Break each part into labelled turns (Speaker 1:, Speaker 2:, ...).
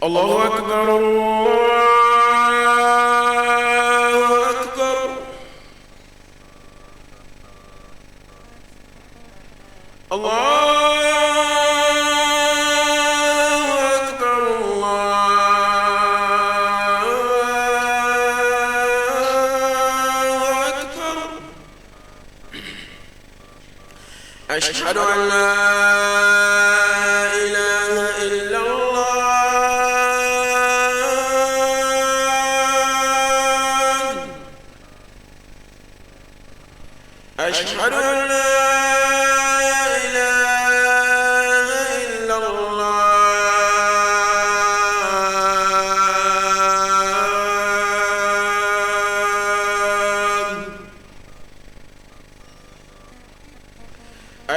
Speaker 1: الله أكبر الله أكبر. الله أكبر الله أكبر. أشهد أن لا إله إلا الله. أشهد أن لا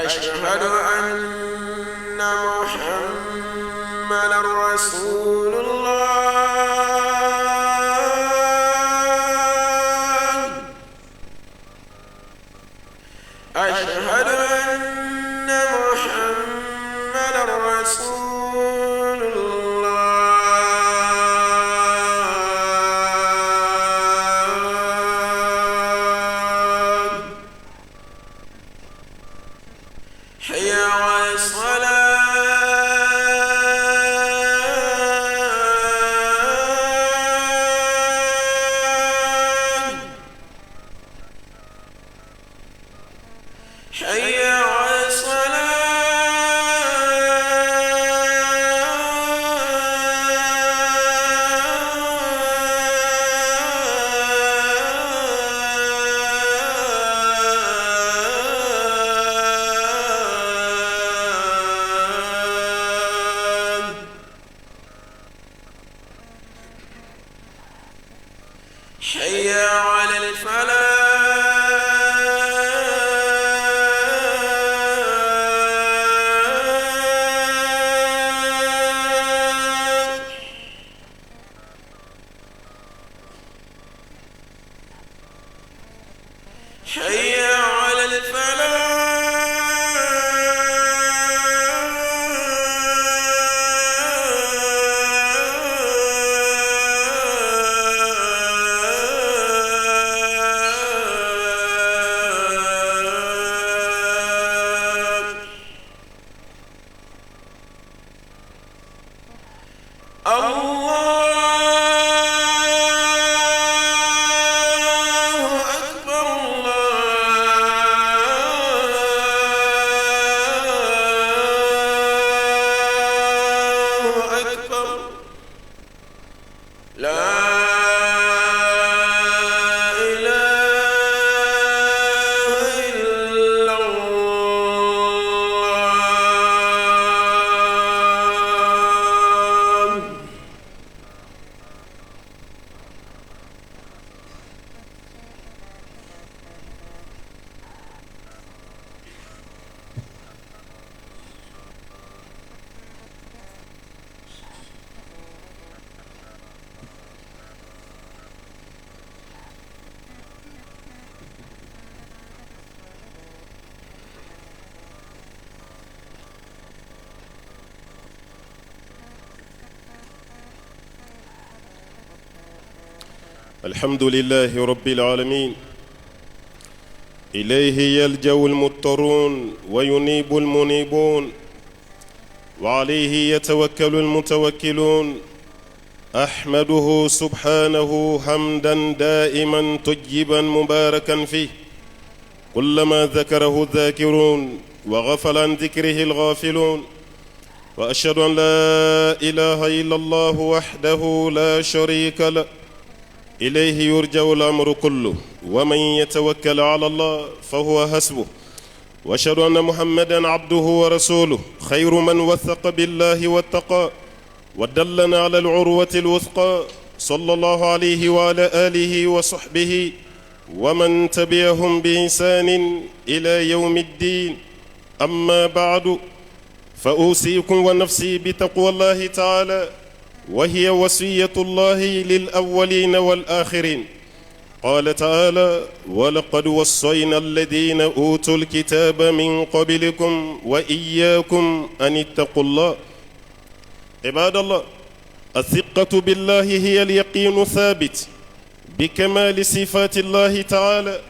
Speaker 1: أشهد أن محمدًا رسول الله. أشهد أن محمدًا رسول الله. حي على الصلاة. حي على حي على الفلاح. حي على
Speaker 2: الحمد لله رب العالمين. إليه يلجأ المضطرون وينيب المنيبون، وعليه يتوكل المتوكلون. أحمده سبحانه حمدا دائما طيبا مباركا فيه، كلما ذكره الذاكرون وغفل عن ذكره الغافلون. وأشهد أن لا إله إلا الله وحده لا شريك له، إليه يرجع الأمر كله، ومن يتوكل على الله فهو حسبه. وأشهد أن محمدا عبده ورسوله، خير من وثق بالله واتقى ودلنا على العروة الوثقى، صلى الله عليه وعلى آله وصحبه ومن تبعهم بإحسان إلى يوم الدين. أما بعد، فأوصيكم ونفسي بتقوى الله تعالى، وهي وصية الله للأولين والآخرين. قال تعالى: ولقد وصينا الذين أوتوا الكتاب من قبلكم وإياكم أن اتقوا الله. عباد الله، الثقة بالله هي اليقين الثابت بكمال صفات الله تعالى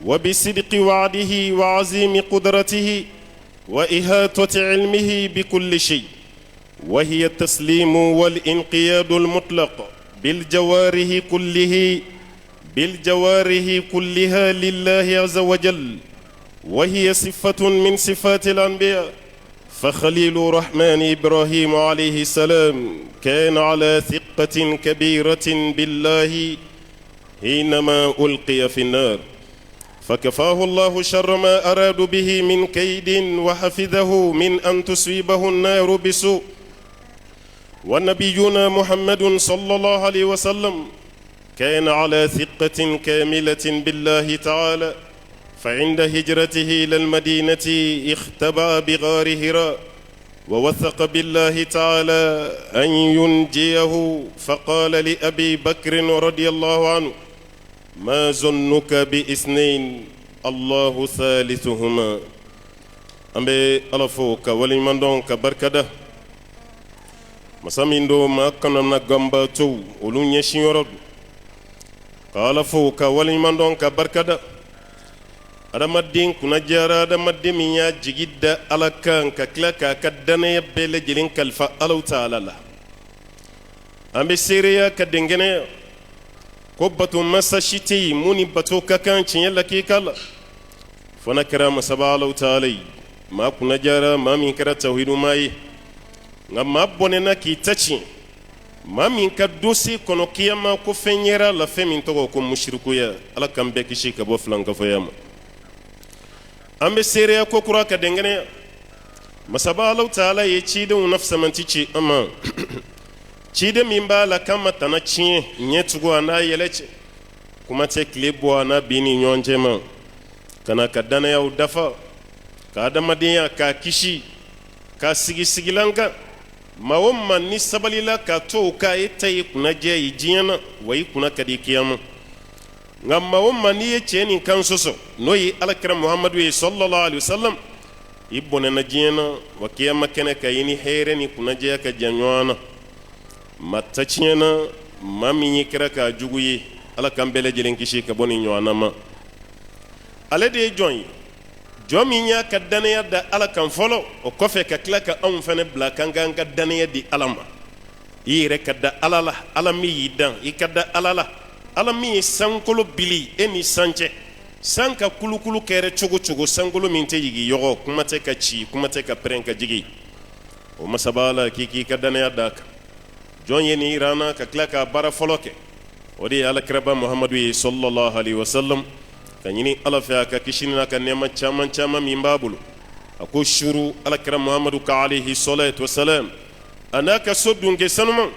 Speaker 2: وبصدق وعده وعظيم قدرته وإحاطة علمه بكل شيء، وهي التسليم والانقياد المطلق بالجوارح كلها لله عز وجل، وهي صفة من صفات الأنبياء. فخليل الرحمن إبراهيم عليه السلام كان على ثقة كبيرة بالله حينما ألقي في النار، فكفاه الله شر ما أرادوا به من كيد وحفظه من أن تصيبه النار بسوء. ونبينا محمد صلى الله عليه وسلم كان على ثقة كاملة بالله تعالى، فعند هجرته إلى المدينة اختبأ بغار هراء ووثق بالله تعالى أن ينجيه، فقال لأبي بكر رضي الله عنه: ما ظنك باثنين الله ثالثهما. أمبي ألفوك ولمن دونك بركده مساميندو ما كنا نغامباتو ولو نيشيورو قال فوك ولمن دونك بركده adamadin kuna jara adamadin min ya jigidda alakan ka klaka ka dane bele jilin kalfa alau ta'ala la ambe seriya ka dengene ko batu masashiti muni batu ka kan cin laki kala fana kira masaba alau ta'ala ma kuna jara ma min kira tauhidu mai ngam bonena ki tachi ma min ka dosi kono kiyama ko fenyera la femin to ko mushriku ya alakan be kishi ka bo flanka foyama ambe seriya ko kura ka dengane masaba Allah ta'ala ye cide un nafsa mantici amma cide min ba la kama tana cinye nyetugo ana yeleche kuma te klebo ana bini nyonje ma kana kadana ya udafa ka adamadiya ka kishi ka sigilanga mawomma ni sabalila ka to ka itayi kuna je yijiyana wayi kuna kadi kiyama ngamma wumma ni yeceni kan soso noyi alakira muhammadu sallallahu alaihi wasallam ibone na jina wakiyama kene kayini here ni kuna je ka janwana matachina mami nyikira ka juguyi alakam bele jelen kishi ka boni nywana ma alade jomi nya ka dane da alakam folo o kofe ka klaka on fane blakanga ka dane di alama yire ka da alala alami yidan ikada alala alami sankolo bili eni sanche sanka kulukulu kere chogo sankolo minte yigi yogo kumate ka chi kumate ka prenka jigi o masabala kiki kadane adaka jonye ni irana ka klaka bara foloke odi ala kraba muhammadu sallallahu alaihi wasallam kanyini ala fa ka kishina ka nema chama mimbabulu ako shuru ala kraba muhammadu ka alaihi salatu wasalam anaka sodunge sanuma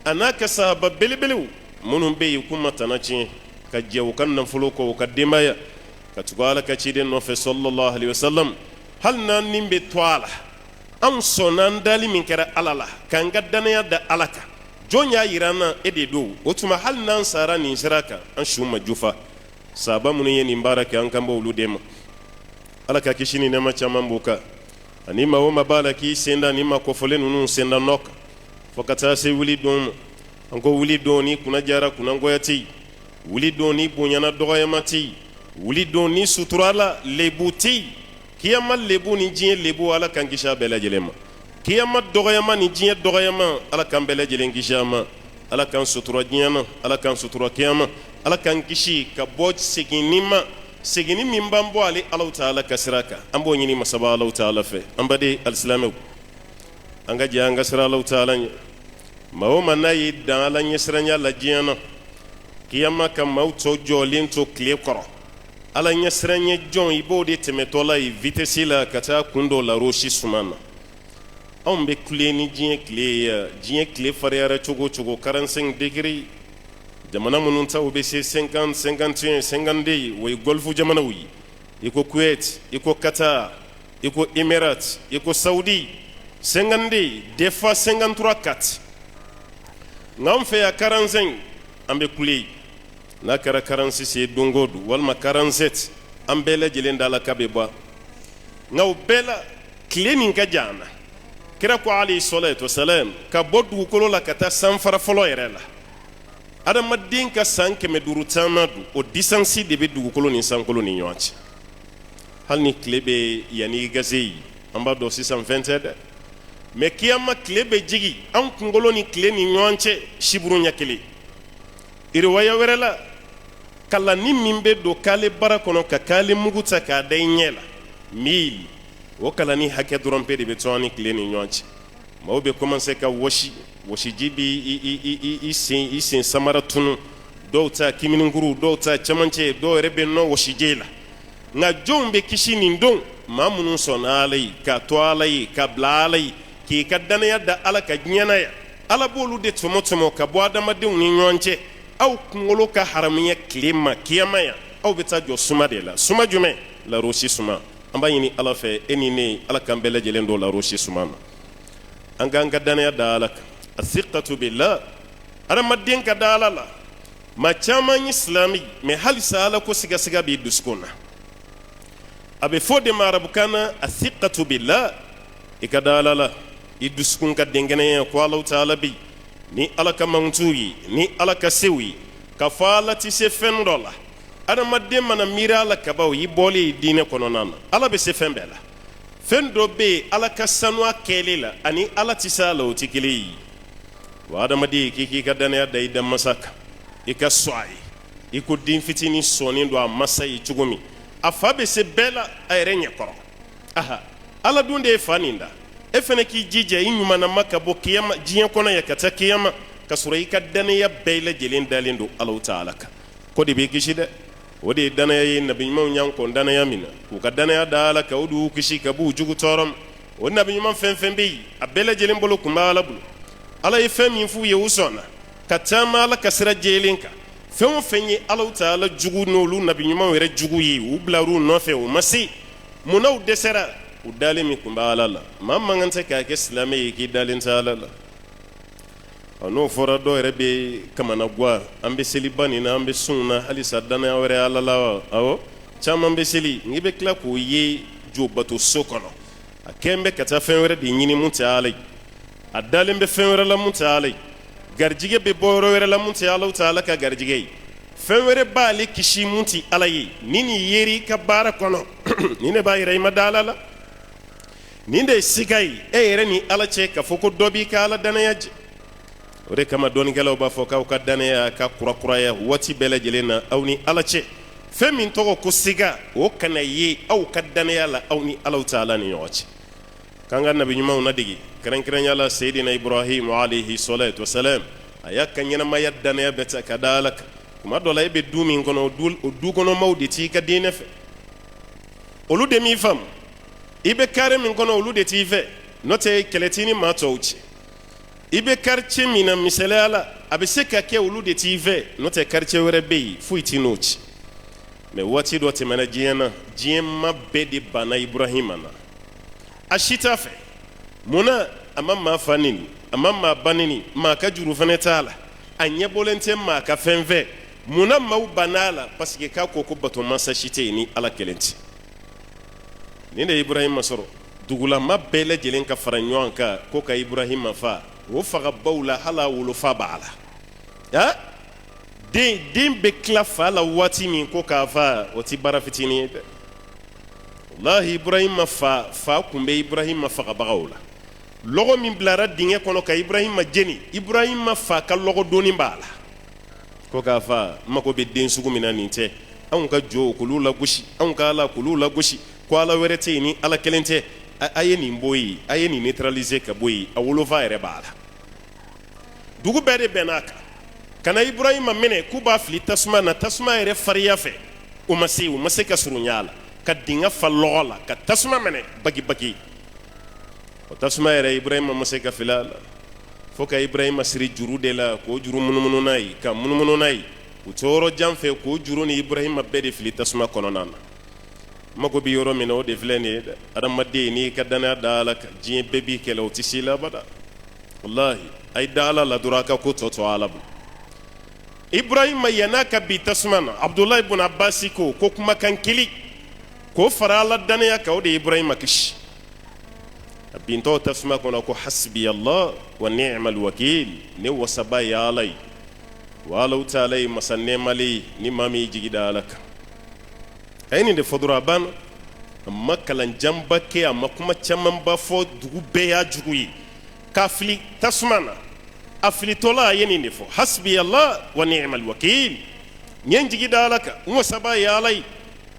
Speaker 2: anaka sahaba belebelu munun be kuma tanaci ka jewu kan nan fulo ko ka dimaya ka tugala ka ci den no fe sallallahu alaihi wasallam hal nan nimbe twala am sonan dali min kara alala kan gaddana ya da alaka jonya yirana ede do otuma hal nan sara ni siraka an shuma jufa saba mun yen baraka an kan bawlu dem alaka kishini ne ma chama mbuka ani ma woma balaki senda ni ma ko fole nunu senda nok fokata se wuli dum anko wuli doni kuna jara kuna ngoyati wuli doni bunyana doyamati wuli doni suturala lebuti kiyama lebu ni jiye lebu ala kan kisha bela jelema kiyama doyama ni jiye doyama ala kan bela jelen kishama ala kan sutura jiyana ala kan sutura kiyama ala kan kishi ka boj segini mimbambo ali Allah ta'ala kasiraka ambo nyini masaba Allah ta'ala fe ambade alislamu anga janga sira Allah ta'ala mawo manayi dan ala nyesranya la jiana kiyama kam mauto jolin to klekoro ala nyesranya jon ibode temetola i vitesi la kata kundo la roshi sumana on be kleni jien kle fariara chogo 45 degree jamana munun taw be 50 51 52 way golfu jamana wi iko Kuwait iko Qatar iko Emirates iko Saudi 50 des fois 53 4 ngam fe ya 45 ambe kuli na kara 46 dongodu walma 47 ambele jelenda la kabeba ngaw bela cleaning ka jana kira ko alayhi salatu wasalam ka bɔ dugukolo la ka taa sanfara fɔlɔ yɛrɛ la adamaden ka san 500 taama du o distance de bɛ dugukolo ni sankolo ni ɲɔgɔn cɛ hali ni tile bɛ yanni gaze yi an b'a dɔn sisan fɛn tɛ dɛ mais kiyama tile bɛ jigi an kunkolo ni tile ni ɲɔgɔn cɛ siburu ɲɛ kelen riwaya wɛrɛ la kalani min bɛ don k'ale bara kɔnɔ ka k'ale mugu ta k'a da i ɲɛ la mil o kalani hakɛ dɔrɔn pe de bɛ to an ni tile ni ɲɔgɔn cɛ maaw bɛ commencer ka wɔsiji bɛ i sen samara tunu dɔw ta kiminikuru dɔw ta cɛmancɛ dɔw yɛrɛ bɛ nɔ wɔsije la nka jɔnw bɛ kisi nin don maa minnu sɔnna ala ye k'a to ala ye k'a bila ala ye k'i ka danaya da ala ka diɲɛna yan ala b'olu de tɔmɔ ka bɔ adamadenw ni ɲɔgɔn cɛ aw kunkolo ka haramuya tile ma kiyama yan aw bɛ taa jɔ suma de la suma jumɛn larosi suma an b'a ɲini ala fɛ e ni ne ala k'an bɛɛ lajɛlen don larosi suma na an k'an ka danaya da ala kan athiqatu billah adamaden ka da ala la maa caman ye silamɛ mais halisa ala ko sigasiga b'i dusukun na a bɛ fɔ de ma arabukan na athiqatu billah i ka da ala la i dusukun ka denkɛnɛya ko ala ta'ala bi ni ala ka mankutu ye ni ala ka sew ye ka fɔ ala tɛ se fɛn dɔ la adamaden mana miiri ala kabaw i bɔlen ye diinɛ kɔnɔna na ala bɛ se fɛn bɛɛ la fɛn dɔ bɛ yen ala ka sanuya kɛli la ani ala tɛ se a la o tɛ kelen ye wa adamaden k'i ka danaya da i da masa kan i ka sɔn a ye i ko den fitinin sɔnnen don a masa ye cogo min a fa bɛ se bɛɛ la a yɛrɛ ɲɛkɔrɔ aha ala dun de ye fa nin da e fana k'i jija i ɲumanama ka bɔ kiyama diɲɛ kɔnɔ yan ka taa kiyama ka sɔrɔ i ka danaya bɛɛ lajɛlen dalen don ala ta'ala kan ko de b'i kisi dɛ o de ye danaya ye nabi ɲumanw y'an kɔn danaya min na k'u ka danaya da ala kan o de y'u kisi ka b'u jugu tɔɔrɔ ma o nabi ɲuman fɛn fɛn bɛ yen a bɛɛ lajɛlen bolo kun bɛ ala bolo ala ye fɛn min f'u ye u sɔnna ka taama ala ka sira jɛlen kan fɛn o fɛn ye ala ta'ala jugu n'olu nabi ɲumanw yɛrɛ jugu ye u bilar'u nɔfɛ o ma se munna u dɛsɛra u dalen min kun bɛ ala la maa man kan tɛ k'a kɛ silamɛ ye k'i dalen tɛ ala la n'o fɔra dɔw yɛrɛ bɛ kamana guwa an bɛ seliba nin na an bɛ sun na halisa danaya wɛrɛ ala la wa awɔ caman bɛ seli n'i bɛ tila k'o ye jobato so kɔnɔ a kɛn bɛ ka taa fɛn wɛrɛ de ɲini mun tɛ ala ye a dalen bɛ fɛn wɛrɛ la mun tɛ ala ye garijɛgɛ bɛ bɔ yɔrɔ wɛrɛ la mun tɛ ala ta'ala ka garijɛgɛ ye fɛn wɛrɛ b'ale kisi mun tɛ ala ye ni nin yeri i ka baara kɔnɔ nin de b'a yira i ma da ala la nin de ye siga ye e yɛrɛ ni ala cɛ k'a fɔ ko dɔ b'i ka ala danaya jɛ o de kama dɔnnikɛlaw b'a fɔ k'aw ka danaya ka kurakuraya waati bɛɛ lajɛlen na aw ni ala cɛ fɛn min tɔgɔ ko siga o kana ye aw ka danaya la aw ni ala ta'ala ni ɲɔgɔn cɛ k'an ka nabi ɲumanw ladege kɛrɛnkɛrɛnya la seyidina ibrahim alayhi salatu wasalam a y'a ka ɲɛnamaya danaya bɛɛ ta ka da ala kan tuma dɔ la e bɛ du min kɔnɔ o du kɔnɔmaw de t'i ka diinɛ fɛ olu de m'i faamu i bɛ kare min kɔnɔ olu de t'i fɛ n'o tɛ kɛlɛ t'i ni maa tɔw cɛ i bɛ quartier min na misaliya la a bɛ se ka kɛ olu de t'i fɛ n'o tɛ quartier wɛrɛ bɛ yen foyi t'i n'o ci mais waati dɔ tɛmɛna diɲɛ na diɲɛ ma bɛɛ de banna ibrahima na a si t'a fɛ munna a ma maa fa nini a ma maa ba nini maa ka juru fana t'a la a ɲɛbɔlen tɛ maa ka fɛn fɛ munna maaw banna a la parce que k'a ko bato mansa si tɛ yen ni ala kelen tɛ nin de ye ibrahima sɔrɔ dugulama bɛɛ lajɛlen ka fara ɲɔgɔn kan ko ka ibrahima fa o fagabaw la hali a wolofa b'a la den bɛ tila fa la waati min ko k'a fa o tɛ baara fitinin ye dɛ wallahi ibrahima fa kun bɛ ibrahima fagabagaw la lɔgɔ min bilara dingɛ kɔnɔ ka ibrahima jeni ibrahima fa ka lɔgɔ donni b'a la ko k'a fa mago bɛ den sugu min na nin tɛ anw ka jɔw k'olu lagosi anw ka ala k'olu lagosi ko ala wɛrɛ tɛ yen ni ala kelen tɛ a ye nin bɔ yen a ye nin neutraliser ka bɔ yen a wolofa yɛrɛ b'a la dugu bɛɛ de bɛnn'a kan kana ibrahima minɛ k'u b'a fili tasuma na tasuma yɛrɛ fariya fɛ o ma se ka surunya a la ka dingɛ fa lɔgɔ la ka tasuma minɛ bagi o tasuma yɛrɛ ibrahima ma se ka fili a la fo ka ibrahima siri juru de la k'o juru munumunu n'a ye ka munumunu n'a ye u tɛ yɔrɔ jan fɛ k'o juru ni ibrahima bɛɛ de fili tasuma kɔnɔna na mago bɛ yɔrɔ min na o de filɛ nin ye dɛ adamaden n'i ka danaya da ala kan diɲɛ bɛɛ b'i kɛlɛ o tɛ se la abada wallahi a ye da ala la dɔrɔn a ka ko tɔ to ala bolo ibrahima yann'a ka bi tasuma na abdulayi ibn abbasi ko kumakan kelen k'o fara ala danaya kan o de ye ibrahima kisi binto tasma kono ko hasbi Allah wa ni'mal wakil ni wasaba ya alai walau ta'ala masanne mali ni mami jigida alaka ayni de fodura ban amma kalan jamba ke amma kuma chaman ba fo dugu be ya juguyi kafli tasmana afli tola yeni ne fo hasbi Allah wa ni'mal wakil nyen jigida alaka wasaba ya alai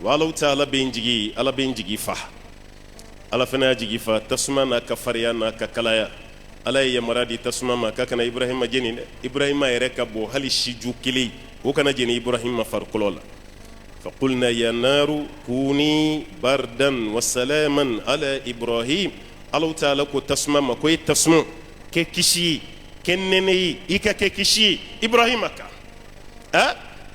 Speaker 2: walau ta'ala bin jigi ala bin jigi fa ala fana jigi fa tasmana ka faryana ka kalaya ala ya maradi tasma ma ka kana ibrahima jeni ibrahima yere ka bo hali shiju kili o kana jeni ibrahima farqulola fa qulna ya naru kuni bardan wa salaman ala ibrahim allah ta'ala ko tasma ma ko tasma ke kishi kennene ika ke kishi ibrahima ka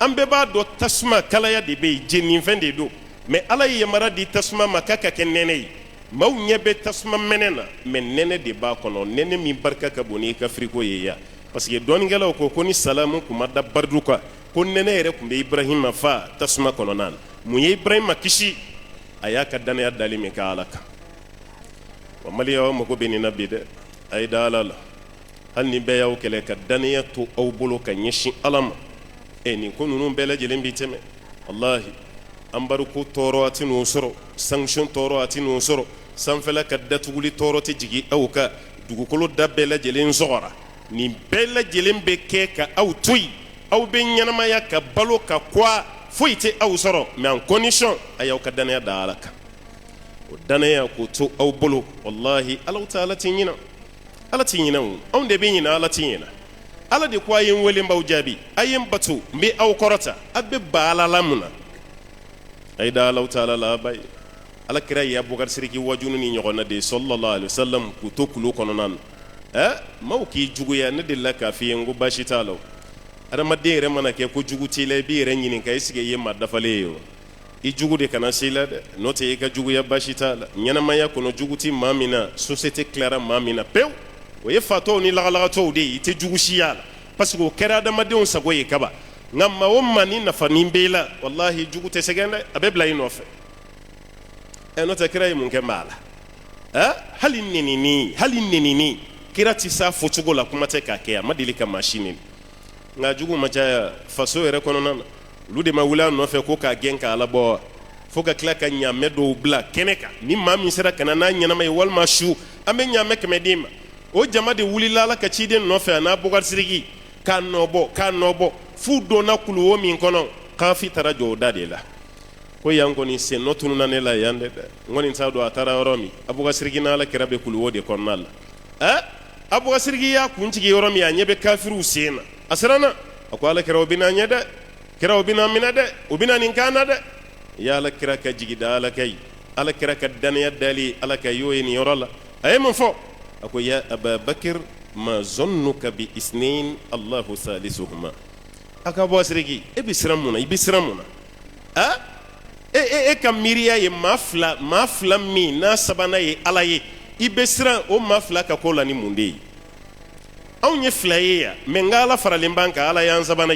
Speaker 2: ambe ba do tasma kala ya de be jeni fende do mais ala ya maradi tasma ma ka kennene maw ñebe tasma menena men nene de ba kono nene mi barka ka boni ka friko yeya parce que don ngelaw ko ni salamu kuma da bardu ko nene yere kumbe ibrahima fa tasma kono nan mu ye ibrahima kishi aya ka dana ya dalimi ka alaka wa maliya ma ko beni nabi de ay dalala hal ni be yaw kele ka dana ya to aw bolo ka nyeshi alama ni ko nunu bela jelen biteme wallahi ambaru ko toro atinu soro sanction toro atinu soro sanfela ka datuguli toro te jigi awka dugukolo dabbela jelen zora ni bela jelen be ke ka aw tuy aw be nyanama ya ka balo ka kwa foite aw soro mais en condition ayaw ka dana da alaka o dana ya ko to aw bolo wallahi allah ta'ala tinyina ala tinyina on de be nyina ala tinyina ala de kwa yin wele mbaw jabi ayen batu mbi aw korota abbe bala lamuna ay da allah ta'ala la bay ala kira ya bugar siriki wajunu ni nyogona de sallallahu alaihi wasallam ku to kulu kono nan mawki jugu ya ne de la ka fi ngo bashi talo ada madde re mana ke ko jugu tile bi re nyini kay sige yemma dafale yo i jugu de kana sila de note e ka jugu ya bashi tala nyana maya kono jugu ti mamina société clara mamina pew o ye fato ni la to de ite jugu shiyala parce que kera da madde on sago ye kaba ngamma womma ni nafa nimbela wallahi jugu te segende abebla inofe note kira mun ke mala halin nenini kira ti sa fotugo la kuma te ka ke amadili ka machine nga jugu maja faso ere kono nan lude ma wula no fe ko ka genka ala bo fo ka kla ka nyame do bla keneka ni mami sera kana na nyana mai wal mashu ame nyame ke medima o jama de wuli la ka chide no fe na bugar sirigi kan no bo fu do na kulu o min kono ka fi tarajo dade la ko yango ni se notunu nanela yande ngoni tawdo atara romi abuga sirgina la kirabe kulu wode konnal abuga sirgi ya kunci romi ya nyebe kafiru sena asrana akwala kirawo bina nyada kirawo bina minade ubina nin kanade ya la kiraka jigida la kay ala kiraka daniya dali ala kayoy ni yorala ay mon fo ako ya ababakir ma zannuka bi isnin allah salisuhuma akabo sirgi ibisramuna kam miriya ye mafla mi na sabana ye ala ye ibesra o mafla ka kola ni munde awnye flaye ya mengala faralimbanka ala yan sabana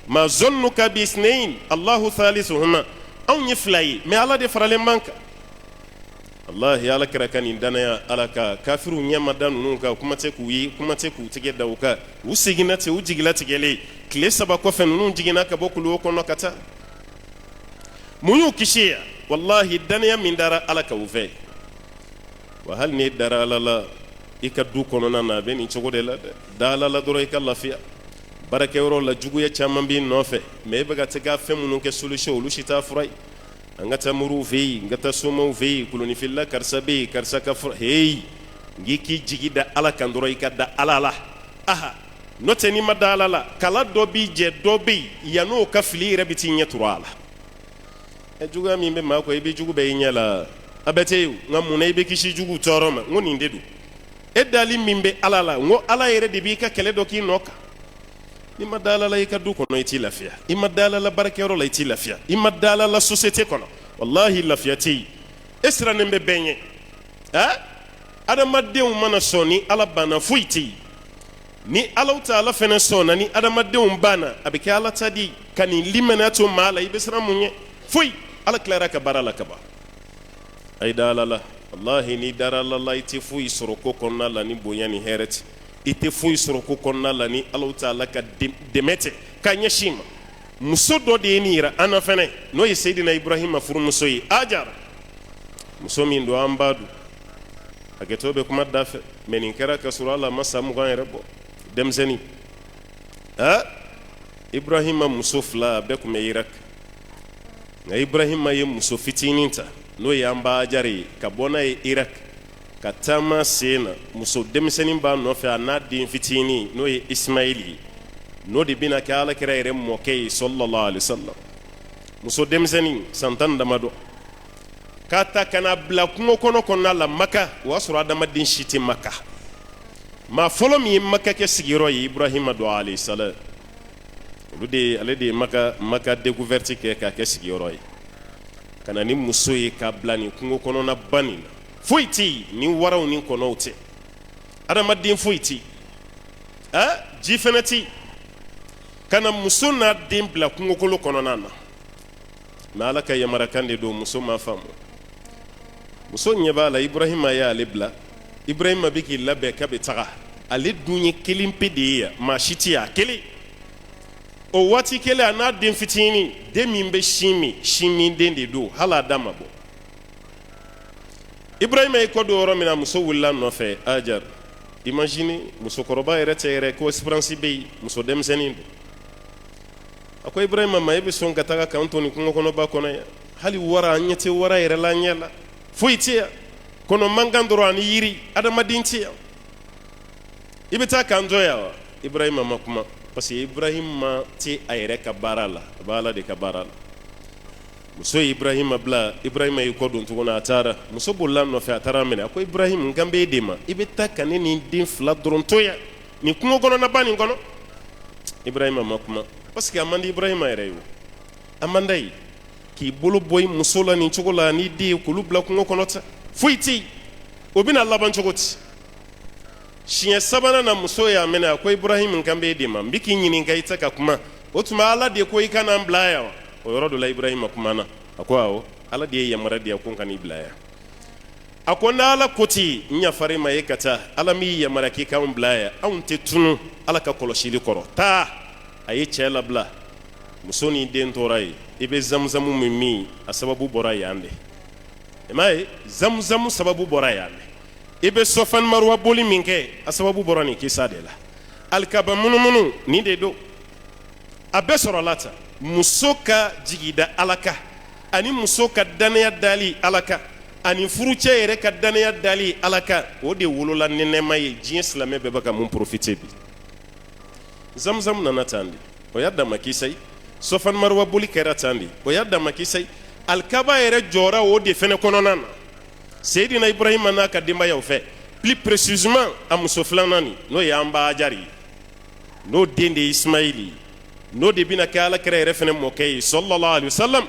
Speaker 2: ma zannuka bi isnain allah thalisuhuma awnye flaye me ala de faralimbanka allah ya ala krakani dana ya ala ka kafiru nyama danu nunka kuma te ku tege dawka usigina te ujigila tegele kle saba ko fen nun jigina ka bokulu ko nokata munyu kishiya wallahi daniya min dara ala ka ufe wa hal ni dara la ikadu kono na be ni chogo de la dala la doro ikalla fiya barake woro la jugu ya chamman bi nofe me baga tega femunu ke solution lu shita furai ngata muru fi ngata sumu fi kuluni filla karsabi karsaka fur hey ngiki jigida ala kan doro ikada ala aha noteni madala la kala dobi je dobi yano ka fili rebiti nyeturala jugu mi be mako e be jugu be nyala abete ngamuna e be kishi jugu toroma ngoni ndedu e dali mimbe alala ngo ala yere de bi ka kele doki noka ni madala la ikadu kono iti lafia imadala la barakero la iti lafia imadala la société kono wallahi lafiati esra nembe benye adama dew mana soni ala bana fuiti ni ala taala fena sona ni adama dew bana abike ala tadi kani limenato mala ibesra munye fui ala clara ka barala ka ba ay dalala wallahi ni dara la ite fu isoro ko konna la ni bonya ni heret ite fu isoro ko konna la ni Allah Ta'ala ka demete ka nyashima muso do de ni ira ana fene no ye sayidina Ibrahim furu muso yi Ajar muso min do ambadu agetobe kuma dafe menin kera ka sura Allah masa mu gan rebo demzeni Ibrahim muso fla be kuma irak na Ibrahim ye muso fitininta no ye amba Ajari ka bona ye irak ka tama sena muso demzeni ba no fa na din fitini no ye Ismaili no de bina ka ala kira ire moke sallallahu alaihi wasallam muso demzeni santan damado kata kana bla kungo kono konna la Maka wasura adamadin shiti Maka ma folo mi Maka ke sigiro yi Ibrahim do alayhi salam lude alede Maka découverte ke sigiro yi kana ni muso yi ka bla ni kungo kono na bani fuiti ni waraw ni kono te adamadin fuiti jifenati kana muso na din bla kungo kono nana na alaka yamara kande do muso ma famu muso nyeba la Ibrahim ya lebla Ibrahim biki labe ka betaga ale dunye kelimpe de ya ma shiti ya kele o wati kele ana den fitini de mimbe shimi den de do hala dama bo Ibrahim e ko do ro mina muso wulla no fe Ajar imagine muso koroba ere ko espérance be muso dem senin ako Ibrahim ma yebe son kataga ka antoni kungo kono ba kono ya hali wara nyete wara ere la nyela fuitia kono mangandoro ani yiri adamadintia ibeta kanjoya Ibrahim makuma parce que Ibrahim ma ti ayre ka barala bala de ka barala muso Ibrahim bla Ibrahim ay ko don tugona atara muso bollan no fe atara mena ko Ibrahim ngambe dema ibeta kaneni din fla drontoya ni kungo kono na bani kono Ibrahim makuma parce que amandi Ibrahim ayre yo amandai ki bolo boy musola ni chokola ni de kulu bla kungo konota fuiti obina laban chokoti shiye sabana na muso ya mena ko Ibrahim nkambe de ma mbiki nyini ngai taka kuma otuma ala de ko ikana mblaya o yorodo la Ibrahim kuma na akwa ala de ya maradi akon kan iblaya akona ala koti nya fare mayekata ala mi ya maraki ka mblaya aunte tunu ala ka koloshili koro ta ayi chela bla musoni den torai ibe zamzamu mimi asababu bora yande emai zamzamu sababu bora yande ibe sofan marwa boli minke asababu bora ni kisa de la alkaba munumunu ni de do abesoro lata musoka jigida alaka ani musoka danaya dali alaka ani furuche ere ka danaya dali alaka o de wolola nenema ye jin islamé be baka mun profiter bi zamzam nanatandi o yadda makisai sofan marwa boli kera tandi o yadda makisai alkaba ere jora o de fene kononan Seydina Ibrahim na ka dimba yaw fe plus précisément am soflanani no yamba Ajari no dende Ismaili no de bina kala kere ere fene mokay sallallahu alaihi wasallam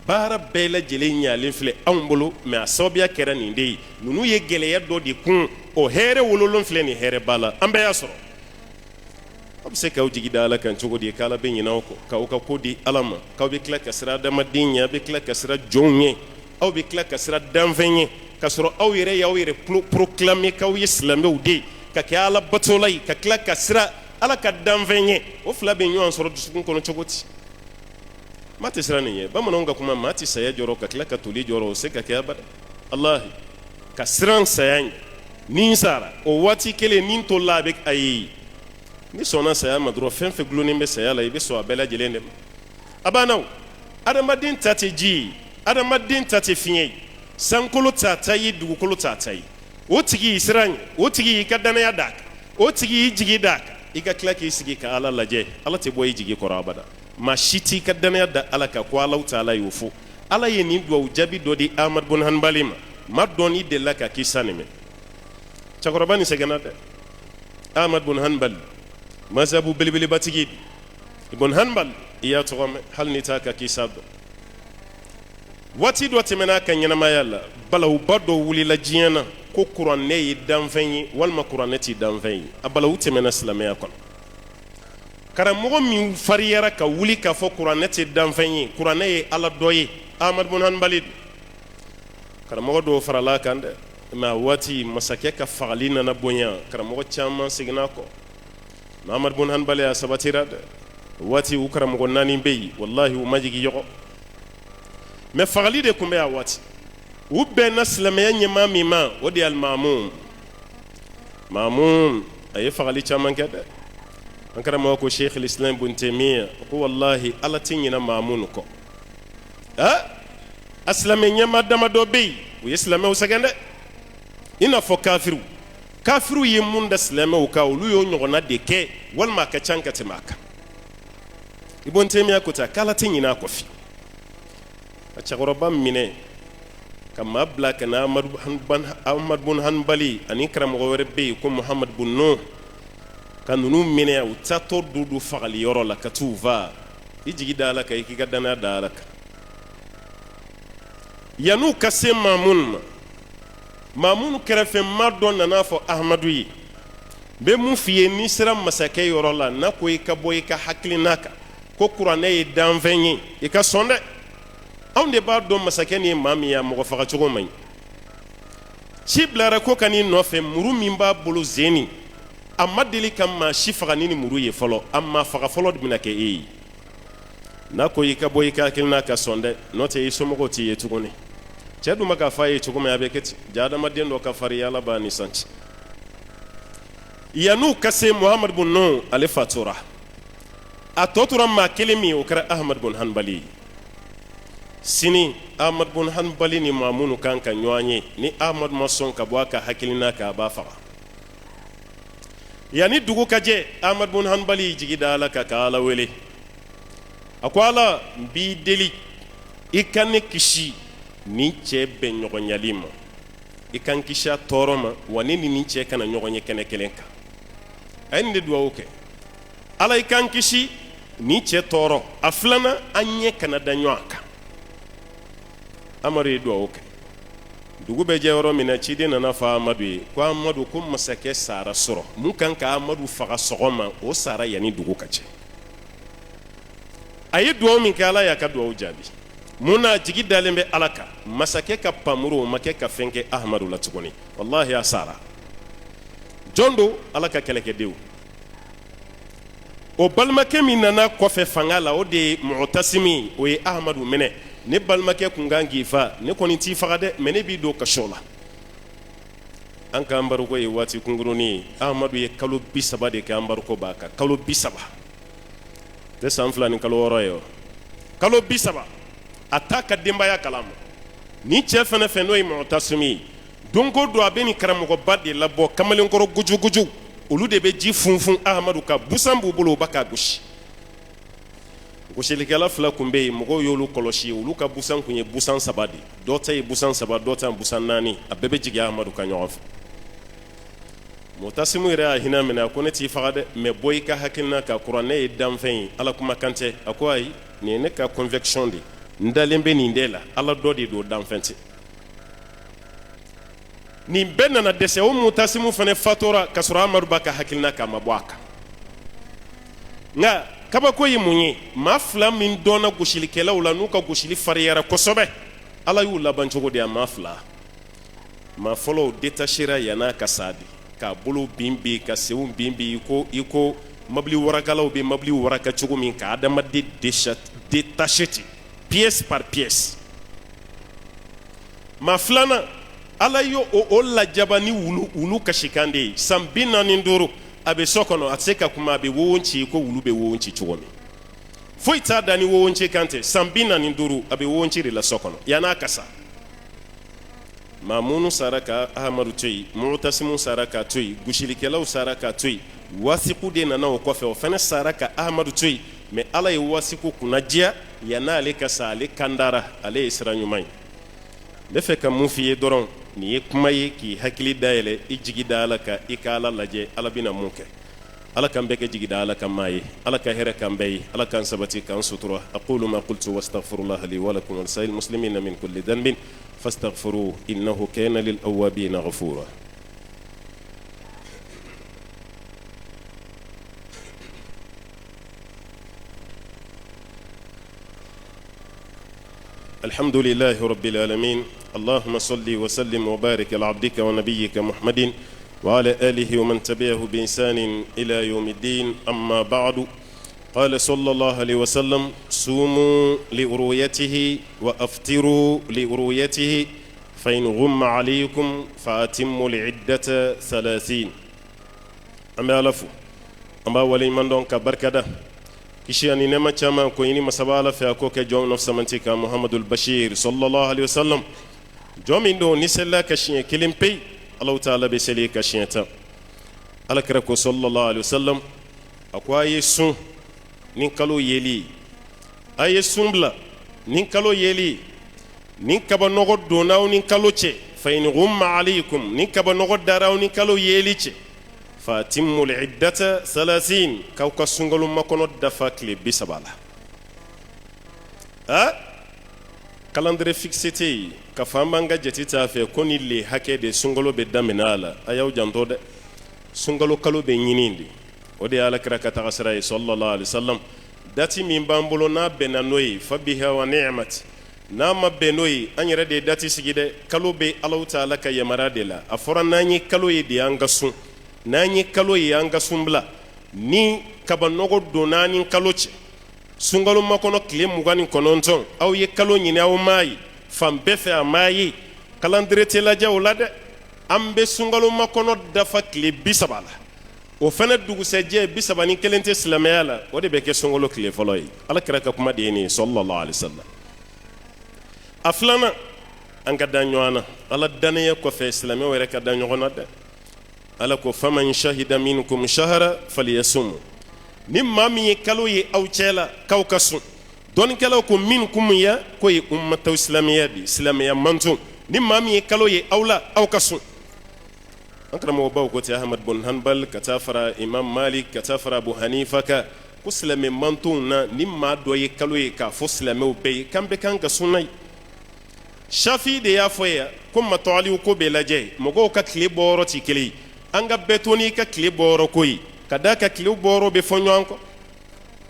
Speaker 2: bara bela jelenya linfle ambolo me asobia kera ninde nunu ye geleya do di kun o here wololon fle ni here bala ambe yasoro abse ka uji gidala kan chogo di kala be nyina ko ka o ka kodi alama ka be kla kasra da madinya be kla kasra jonye aw be kla kasra danvenye kasro aw yere proclamer ka o islamé o de ka kala batolay ka kla kasra ala ka danvenye o fla be nyon soro dusukun kono chogoti mati siraniye bamanonga kuma mati saya joro ka kla ka tuli joro se ka kya bada allah ka siran sayang nin sara o wati kele nin to labek ayi ni sona saya madro fen fe gloni be saya la ibe so abela jelende abanaw adamadin tateji adamadin tatefinye sankolo tatayi dugukolo tatayi o tigi siran o tigi kadana ya dak o tigi jigi dak iga klaki sigi ka ala laje ala te boy jigi ko rabada ma shiti kadana ya da ala ka ko ala taala yufu ala ye ni do jabi do di Ahmad bin Hanbali ma doni de la ka kisanime chakorobani seganade Ahmad bin Hanbal mazhabu bilbili batigi ibn Hanbal iya to hal ni taka kisado wati do temena kan yana mayalla balaw bado wuli la jiana ko qur'an ne danfenyi wal ma qur'anati danfenyi abalaw temena islamia kon karamogo mi fariyara ka wuli ka fo qur'anati danfenyi qur'ane ala doyi Ahmad bin Hanbal karamɔgɔ dɔw farala kan dɛ mais a waati masakɛ ka fagali nana bonya karamɔgɔ caman seginna kɔ Muhammad bin Hanbali a sabatira dɛ waati u karamɔgɔ naani bɛ yen wallahi u ma jigi ɲɔgɔn mais fagali de tun bɛ a waati u bɛnna silamɛya ɲɛmaa min ma o de ye Al-Mamun a ye fagali caman kɛ dɛ an karamɔgɔ ko Sheikh al-Islam Ibn Taymiyyah ko wallahi ala tɛ ɲinɛ Mamun kɔ a silamɛ ɲɛmaa damadɔ bɛ yen u ye silamɛw sɛgɛn dɛ i n'a fɔ kafiru ye mun da silamɛw kan olu y'o ɲɔgɔnna de kɛ walima a ka ca ka tɛmɛ a kan Ibn Taymiyyah ko ten k'ala tɛ ɲinɛ a kɔ fiyewu ka cɛkɔrɔba minɛ ka maa bila ka na Ahmad bin Hanbali ani karamɔgɔ wɛrɛ bɛ yen ko Muhammad bin Nuh ka ninnu minɛ u taatɔ don fagali yɔrɔ la ka t'u va i jigi da Ala kan i k'i ka danaya da Ala kan yan'u ka se Mamun kɛrɛfɛ maa dɔ nana fɔ Ahmadu ye n bɛ mun f'i ye n'i sera masakɛ yɔrɔ la n'a ko i ka bɔ i ka hakilina kan ko kuranɛ ye danfɛn ye i ka sɔn dɛ anw de b'a dɔn masakɛ nin ye maa min ye a mɔgɔ faga cogo man ɲi ci bilara ko ka n'i nɔfɛ muru min b'a bolo zeni a ma deli ka maa si faga ni muru ye fɔlɔ a maa faga fɔlɔ de bɛna kɛ e ye n'a ko i ka bɔ i ka hakilina ka sɔn dɛ n'o tɛ i somɔgɔw t'i ye tuguni cɛ dun ma k'a fɔ a ye cogo min a bɛ kɛ ten jaa adamaden dɔ ka farin Ala b'a ni santi yan'u ka se Muhammad bin Nuh ale fatura a tɔ tora maa kelen min o kɛra Ahmad bin Hanbali sini Ahmad bin Hanbali ni Mamun kan ka ɲɔgɔn ye ni Ahmad ma sɔn ka bɔ a ka hakilina kan a b'a faga yanni dugu ka jɛ Ahmad bin Hanbali jigi da Ala kan ka Ala wele a ko Ala n b'i deli i ka ne kisi ni cɛ bɛn ɲɔgɔnyali ma i ka n kisi a tɔɔrɔ ma wa ne ni cɛ kana ɲɔgɔn ye kɛnɛ kelen kan a ye nin de dugawu kɛ Ala i ka n kisi ni cɛ tɔɔrɔ a filanan an ɲɛ kana da ɲɔgɔn kan Amadu ye dugawu kɛ dugu bɛ jɛ yɔrɔ min na ciden nana fɔ Amadu ye ko Amadu ko masakɛ sara sɔrɔ mun kan ka Amadu faga sɔgɔma o sara yanni dugu ka jɛ a ye dugawu min kɛ Ala y'a ka dugawu jaabi mun na jigi dalen bɛ Ala kan masakɛ ka pamuru o ma kɛ ka fɛn kɛ Ahmadu la tuguni wallahi a sara jɔn do Ala ka kɛlɛkɛdenw o balimakɛ min nana kɔfɛ fanga la o de ye Mu'tasimi o ye Ahmadu minɛ ne balimakɛ kun kan k'i fa ne kɔni t'i faga dɛ mais ne b'i don kaso la an ka anbaruko ye waati kunkurunin ye Ahmadu ye kalo 30 de kɛ anbaruko b'a kan kalo 30 tɛ san 2 ni kalo 6 ye o kalo 30 a t'a ka denbaya kalama ni cɛ fɛnɛ fɛ n'o ye Mu'tasimi ye don ko don a bɛ nin karamɔgɔba de labɔ kamalenkɔrɔ gujuguju olu de bɛ ji funfun Ahmadu ka busan b'u bolo u b'a ka gosi gosilikɛla fila kun bɛ yen mɔgɔw y'olu kɔlɔsi olu ka busan kun ye busan 3 de dɔ ta ye busan 3 dɔ ta busan 4 a bɛɛ bɛ jigin Ahmadu ka ɲɔgɔn fɛ Mu'tasimu yɛrɛ y'a hinɛ minɛ a ko ne t'i faga dɛ mais bɔ i ka hakilina kan kuranɛ ye danfɛn ye Ala kumakan tɛ a ko ayi nin ye ne ka conviction de n dalen bɛ nin de la Ala dɔ de don danfɛn tɛ nin bɛɛ nana dɛsɛ o Mu'tasimu fana fatura ka sɔrɔ Amadu b'a ka hakilina kan a ma bɔ a kan nka kabako ye mun ye maa fila min dɔnna gosilikɛlaw la n'u ka gosili fariyara kosɛbɛ Ala y'u laban cogo di a maa fila maa fɔlɔw détachera yan'a ka sa de k'a bolo bin ka senw bin i ko mobili warakalaw bɛ mobili waraka cogo min ka adamaden détaché ten pièce par pièce maa filanan Ala y'o lajaba ni wulu kasikan de ye san 45 a bɛ so kɔnɔ a tɛ se ka kuma a bɛ wowon ci ko wulu bɛ wowon ci cogo min foyi t'a da ni wowon ci kan tɛ san 45 a bɛ wowon ci de la so kɔnɔ yan'a ka sa Mamunu sara ka Ahmadu to yen Mu'tasimu sara ka to yen gosilikɛlaw sara ka to yen Wasiku de nana o kɔfɛ o fana sara ka Ahmadu to yen mais Ala ye Wasiku kunnadiya yan'ale ka sa ale kandara ale ye sira ɲuman ye n bɛ fɛ ka mun f'i ye dɔrɔn nin ye kuma ye k'i hakili dayɛlɛ i jigi da Ala kan i ka Ala lajɛ Ala bɛna mun kɛ Ala k'an bɛɛ kɛ jigi da Ala kan maa ye Ala ka hɛrɛ k'an bɛɛ ye Ala k'an sabati k'an sutura aqulu ma qultu wastaghfirullaha li wa lakum wa lisa'il muslimina min kulli dhanbin fastaghfiruhu innahu kana lil awwabina ghafura الحمد لله رب العالمين اللهم صل وسلم وبارك على عبدك ونبيك محمد وعلى آله ومن تبعه بإحسان إلى يوم الدين. أما بعد، قال صلى الله عليه وسلم: صوموا لرؤيته وأفطروا لرؤيته فإن غم عليكم فأتموا العدة 30. أما ألفو أما ولي من دون كبركة كشي أني نما چاما كويني مسابالة في أكوك جوم نفس منتك محمد البشير صلى الله عليه وسلم جوم إندو نسلا كشي كلم بي الله تعالى بسلي كشي تا على كركو صلى الله عليه وسلم أكوا يسون نينكالو يلي أي سنبلا نينكالو يلي نينكابا نغد دوناو نينكالو چه فإن غم عليكم نينكابا نغد داراو نينكالو يلي چه فاتموا العدة 30 كوكا سنغلو مكونو دفاك لي بسبالا كالندري فيكسيتي كفامبانغا جتيتا في كوني لي هكي دي سنغلو بدامنالا اياو جانتو دي سنغلو كالو بنينيندي ودي على كراكا تغسرائي صلى الله عليه وسلم داتي من بامبولو نا بنانوي فبها ونعمت ناما بنوي اني ردي داتي سيجي كالو بي الله تعالى كيمارا دي لا افورا ناني كالو يدي انغسون nanyi kalo yanga sumbla ni kaba nogo donani kalo che sungalo makono kile mugani kononton aw ye kalo nyine aw mai fambe fe amayi kalandire telaja ulade ambe sungalo makono dafa kile bisabala o fana dugu seje bisabani kelente islamayala o de beke sungalo kile foloy ala kraka kuma dini sallallahu alaihi wasallam aflana anga danyoana ala danaye ko fe islamay were ka danyona de ala ko faman shahida minkum shahra falyasum nimma mi kalo ye aw cela kaw kasu don kala ko minkum ya ko ye ummatu islamiyya di islamiyya mantu nimma mi kalo ye awla aw kasu akramo baw ko ti ahmad bin hanbal katafara imam malik katafara abu hanifa ka ko islamiyya mantu na nimma do ye kalo ye ka fo islamiyya be kambe kan ka sunay shafi de ya foya ko matali ko be laje mogo ka kle boro ti kele anga betoni ka kile boro koyi kada ka kile boro be fonyo anko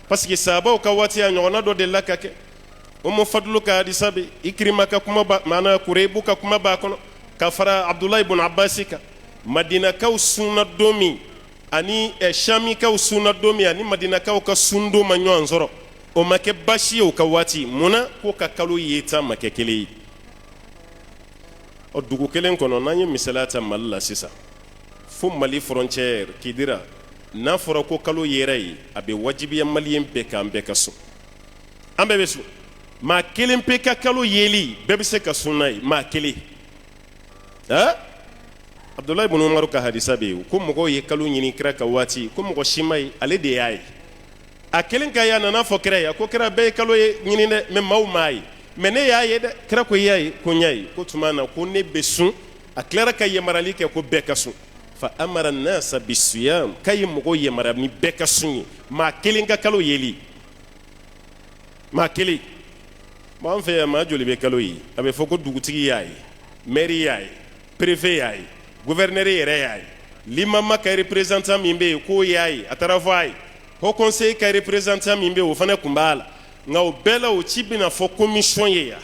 Speaker 2: parce que sabo ka wati ya nyona do de lakake o mo fadlu ka disabe ikrima ka kuma ba mana kurebu ka kuma ba kono ka fara abdullah ibn abbas ka madina ka sunna domi ani shami ka sunna domi ani madina ka sundo manyo anzoro o make bashi o ka wati muna ko ka kalu yeta make kele o dugu kelen kono nanyi misalata malla sisa fo mali frontière kidira na fora ko kalo yerai abe wajibiya malien be kan be kaso ambe besu ma kelen pe ka kalo yeli bebe se ka sunai ma kele abdullah ibn umar ka hadisa be ko mo ye kalo nyini kra ka wati ko mo shimai ale de yayi a kelen ka ya na fo kra ya ko kra be kalo nyini ne me maw mai mene yayi de kra ko yayi ko nyai ko tumana ko ne besu a klara ka yemarali ke ko be kaso فأمر الناس بالصيام كي مغو يمرني بك سني ما كيلينغا كالو يلي ما كيلي ما في ما جولي بكالو يي ابي فوكو دوغتي ياي ميري ياي بريفي ياي غوفرنر ياي لما ما كاي ريبريزانتان ميمبي كو ياي اترافاي هو كونساي كاي ريبريزانتان ميمبي و فنا كومبالا ngaw bela o chibina fo commission ya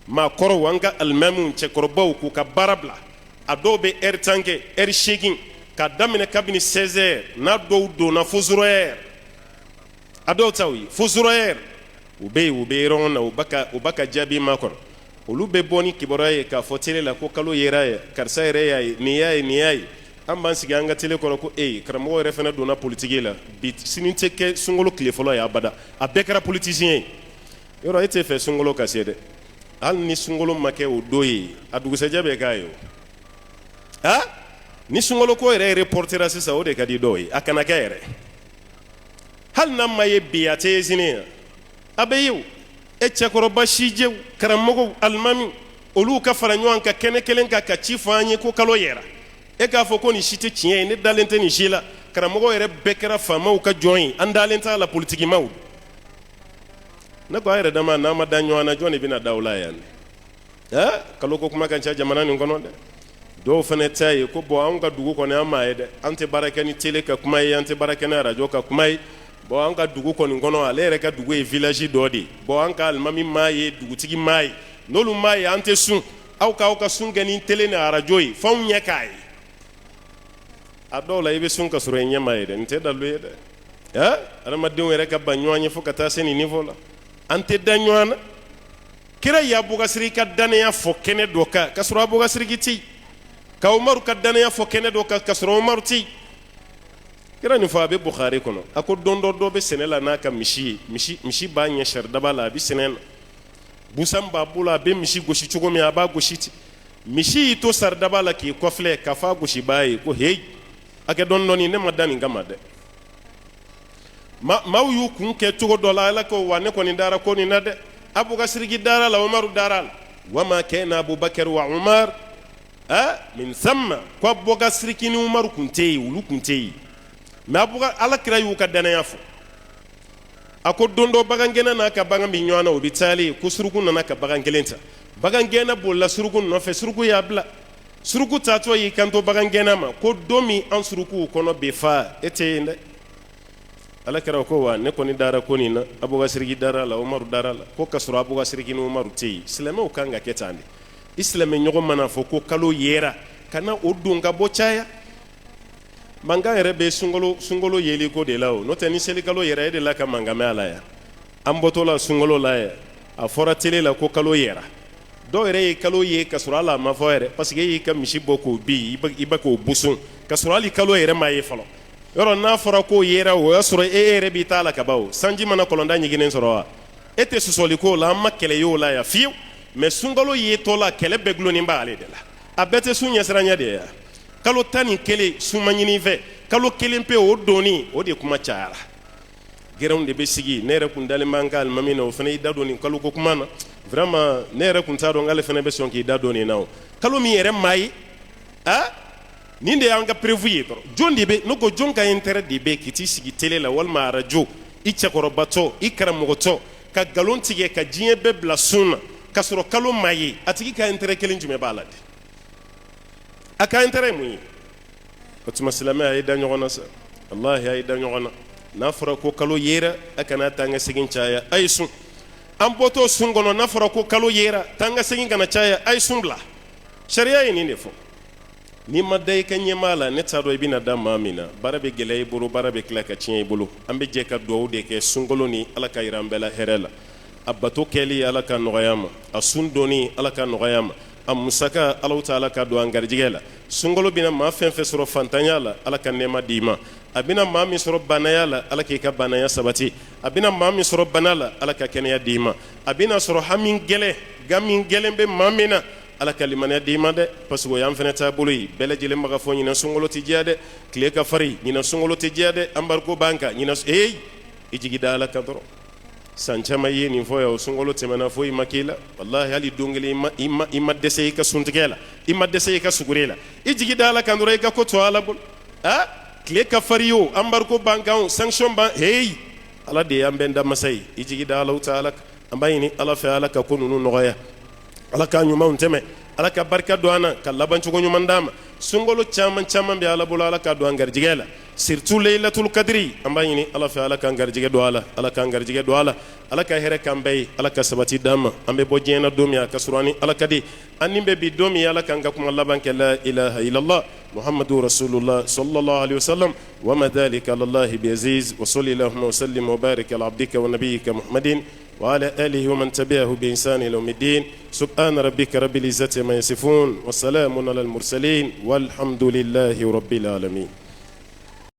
Speaker 2: ma koro wanga almamun che korbaw ku ka barabla adobe tanke shaking ka damine kabini 16h na do na fuzroer ado tawi fuzroer ube rona ubaka jabi makon ulube boni kiboraye ka fotele la ko kalo yeraye karsa yeraye niyai amban siganga tele ko ko karamo refena do na politique la bit sininte ke sungolo klefolo ya bada abekara politicien yoro ete fe sungolo kasede al ni sungolo make o doyi adugu sejabe kayo ni sungolo ko ere reportera sisa o de kadi doyi akana kere hal nam maye biate zine abeyu echakoro bashije karamogo almami olu ka faranyo anka kelen ka chifanye ko kalo yera e ka fo ko ni shite chien ni dalente ni shila karamogo ere bekera fama o ka join andalenta la politique maud na ko ere dama na madanyo ana joni bina dawla yan kalo ko kuma kan cha jamana ni ngono de do fene tay ko bo anga dugu ko ne amaide ante barakani tele ka kuma ante barakani radio ka kuma bo anga dugu ko ni ngono alere ka dugu e village dodi bo anga almami maye dugu tigi maye nolu maye ante sun aw ka sun kɛ ni télé ni arajo ye f'anw ɲɛ k'a ye a dɔw la i bɛ sun ka sɔrɔ i ɲɛ ma ye dɛ nin tɛ dalu ye dɛ adamadenw yɛrɛ ka ban ɲɔgɔn ye fo ka taa se nin niveau la an tɛ da ɲɔgɔn na kira y'a bɔgasiri ka danaya fɔ kɛnɛ dɔ kan ka sɔrɔ a bɔgasiriki tɛ yen ka umaru ka danaya fɔ kɛnɛ dɔ kan ka sɔrɔ umaru tɛ yen kira nin fɔ a bɛ bukhari kɔnɔ a ko don dɔ bɛ sɛnɛ la n'a ka misi ye misi b'a ɲɛ saridaba la a bɛ sɛnɛ na busan b'a bolo a bɛ misi gosi cogo min a b'a gosi ten misi y'i to saridaba la k'i kɔfilɛ k'a fɔ a gosibaa ye ko heyi a kɛ dɔɔni ne ma da nin kama dɛ maaw y'u kun kɛ cogo dɔ la ala ko wa ne kɔni dara ko nin na dɛ abubakar dara la umaru dara la wama kana abubakar wa umar min thamma ko abubakar ni umaru kun tɛ yen olu kun tɛ yen mais abubakar ala kira y'u ka danaya fɔ a ko don dɔ bagangɛnna n'a ka bagan bɛ ɲɔgɔn na o bɛ taali ko suruku nana ka bagan kelen ta bagangɛnna bolila suruku nɔfɛ suruku y'a bila suruku taatɔ y'i kanto bagangɛnna ma ko don min an surukuw kɔnɔ bɛ fa e tɛ yen dɛ ala kira ko wa ne kɔni dara ko nin na abubakar dara la umaru dara la ko ka sɔrɔ abubakar ni umaru tɛ yen silamɛw kan ka kɛ tan de i silamɛ ɲɔgɔn mana fɔ ko kalo yera kana o don ka bɔ caya mankan yɛrɛ bɛ sunkalo yeli ko de la o n'o tɛ ni selikalo yɛrɛ e de la ka mankan mɛn a la yan an bɔtɔ la sunkalo la yan a fɔra tele la ko kalo yera dɔw yɛrɛ ye kalo ye ka sɔrɔ hali a ma fɔ yɛrɛ parce que e y'i ka misi bɔ k'o bin i bɛ k'o busun ka sɔrɔ hali kalo yɛrɛ ma ye fɔlɔ yɔrɔ n'a fɔra k'o yera o y'a sɔrɔ e yɛrɛ b'i t'a la ka ban o sanji mana kɔlɔnda ɲiginnen sɔrɔ wa e tɛ sɔsɔli k'o la an ma kɛlɛ ye o la yan fiyewu mais sunkalo ye tɔ la kɛlɛ bɛɛ gulonnen b'ale de la a bɛɛ tɛ sun ɲɛsiranya de ye yan kalo 11 sun ma ɲini fɛ kalo 1 pe o doni o de kuma cayara gɛrɛnw de bɛ sigi ne yɛrɛ kun dalen b'an ka alimami na o fana y'i da don nin kalo ko kuma na vraiment ne yɛrɛ kun t'a dɔn k'ale fana bɛ sɔn k'i da don nin na o kalo min yɛrɛ maa ye nin de y'an ka prévu ye dɔrɔn jɔn de bɛ ne ko jɔn ka intérêt de bɛ k'i t'i sigi télé la walima arajo i cɛkɔrɔbatɔ i karamɔgɔtɔ ka nkalon tigɛ ka diɲɛ bɛɛ bila sun na ka sɔrɔ kalo maa ye a tigi ka intérêt kelen jumɛn b'a la de a ka intérêt ye mun ye o tuma silamɛ a ye da ɲɔgɔn na sa walahi a ye da ɲɔgɔn na n'a fɔra ko kalo yera a kana taa n ka segin caya a ye sun an bɔtɔ sun kɔnɔ n'a fɔra ko kalo yera taa n ka segin kana caya a ye sun bila sariya ye nin de fɔ n'i ma da i ka ɲɛmaa la ne t'a dɔn i bɛna da maa min na baara bɛ gɛlɛya i bolo baara bɛ tila ka tiɲɛ i bolo an bɛ jɛ ka dugawu de kɛ sunkalo ni ala ka yira an bɛɛ la hɛrɛ la a bato kɛli ala ka nɔgɔya ma a sun donni ala ka nɔgɔya ma a musaka ala ta'ala ka don an garijɛgɛ la sunkalo bɛna maa fɛn fɛn sɔrɔ fantanya la ala ka nɛɛma d'i ma a bɛna maa min sɔrɔ banaya la ala k'i ka banaya sabati a bɛna maa min sɔrɔ bana la ala ka kɛnɛya d'i ma a bɛna sɔrɔ hami gɛlɛn ga min gɛlɛn bɛ maa min na ala ka limaniya d'i ma dɛ parce que o y'an fɛnɛ taabolo ye bɛɛ lajɛlen ma ka fɔ ɲinan sunkalo tɛ diya dɛ tile ka farin ɲinan sunkalo tɛ diya dɛ embargo b'an kan ɲinan i jigi da ala kan dɔrɔn san caman ye nin fɔ yan o sunkalo tɛmɛna fo i ma k'i la walahi hali don kelen i ma dɛsɛ i ka suntigɛ la i ma dɛsɛ i ka suguri la i jigi da ala kan dɔrɔn i ka ko to ala bolo tile ka farin o embargo b'an kan o sanction b'an ala de y'an bɛn da masa ye i jigi da ala ta'ala an b'a ɲini ala fɛ ala ka ko ninnu nɔgɔya ala ka ɲumanw tɛmɛ ala ka barika don an na ka labancogo ɲuman d'an ma sunkalo caman caman bɛ ala bolo ala ka don an garijɛgɛ la surtout laylatul kadiri an b'a ɲini ala fɛ ala k'an garijɛgɛ don a la ala k'an garijɛgɛ don a la ala ka hɛrɛ k'an bɛɛ ye ala ka sabati d'an ma an bɛ bɔ diɲɛ na don min a ka sɔrɔ an ni ala ka di an ni bɛ bi don min ala k'an ka kuma laban kɛ la ilaha illallah muhammadu rasulullah sallallahu alaihi wasallam wa ma dhalika alallahi biaziz wa salli allahumma wa sallim wa barik ala abdika wa nabiyyika muhammadin وعلى آله ومن تبعه بإحسان إلى يوم الدين سبحان ربك رب العزة ما يصفون وسلام على المرسلين والحمد لله رب العالمين